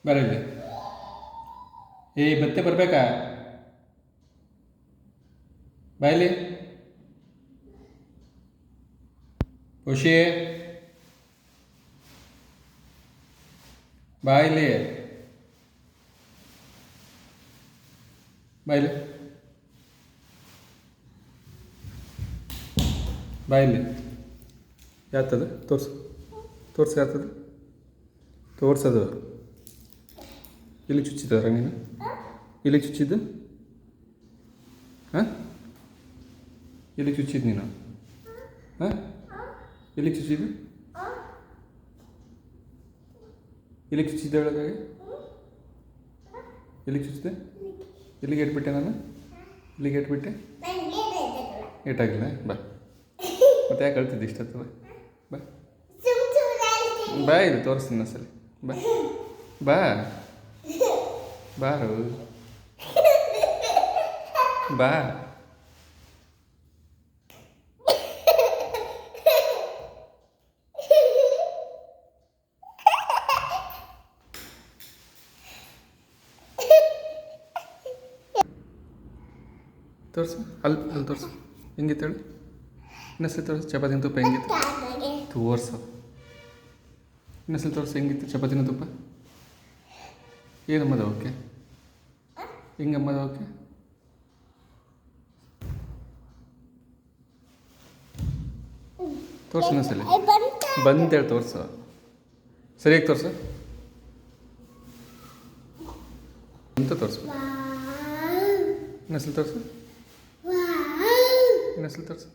ಬರಲಿ. ಮತ್ತೆ ಬರಬೇಕಾ? ಬಾಯ್ಲಿ ಖುಷಿ, ಬಾಯ್ಲಿ ಬಾಯ್ಲಿ ಬಾಯ್ಲಿ. ಯಾತದು ತೋರಿಸು, ತೋರಿಸು ಯಾತದು, ತೋರ್ಸದು. ಇಲ್ಲಿ ಚುಚ್ಚಿದಾರ ನೀನು? ಇಲ್ಲಿ ಚುಚ್ಚಿದ್ದು? ಹಾಂ, ಇಲ್ಲಿ ಚುಚ್ಚಿದ್ದು ನೀನು? ಹಾಂ, ಇಲ್ಲಿ ಚುಚ್ಚಿದ್ದು? ಇಲ್ಲಿ ಚುಚ್ಚಿದ್ದೆ ಒಳಗಾಗಿ? ಇಲ್ಲಿ ಚುಚ್ಚಿದೆ? ಇಲ್ಲಿಗೆ ಇಟ್ಬಿಟ್ಟೆ ನಾನು? ಇಲ್ಲಿಗೆ ಇಟ್ಬಿಟ್ಟೆ? ಏಟಾಗಿಲ್ಲ ಬಾ. ಮತ್ತೆ ಯಾಕೆ ಕಳ್ತಿದ್ದೆ ಇಷ್ಟತ್ತು? ಬಾ ಬಾ, ಇದು ತೋರಿಸ್ತೀನಿ ಸರಿ. ಬಾ ಬಾ ಬಾರು ಬಾ. ತೋರಿಸು, ಅಲ್ಲಿ ತೋರಿಸು ಹೆಂಗಿತ್ತು ಹೇಳು. ಇನ್ನೊಂದ್ಸಲ ತೋರಿಸು ಚಪಾತಿನ ತುಪ್ಪ ಹೆಂಗಿತ್ತು ತೋರಿಸು. ಇನ್ನೊಂದ್ಸಲ ತೋರಿಸು ಹೆಂಗಿತ್ತು ಚಪಾತಿನ ತುಪ್ಪ. ಏನಮ್ಮದ ಓಕೆ, ಹೆಂಗಮ್ಮದ ಓಕೆ. ತೋರಿಸು ಇನ್ನೊಂದ್ಸಲ, ಬಂತೇಳಿ ತೋರಿಸು, ಸರಿಯಾಗಿ ತೋರಿಸು ಅಂತ ತೋರಿಸು. ಇನ್ನೊಂದ್ಸಲ ತೋರಿಸು, ಇನ್ನೊಂದ್ಸಲ ತೋರಿಸು.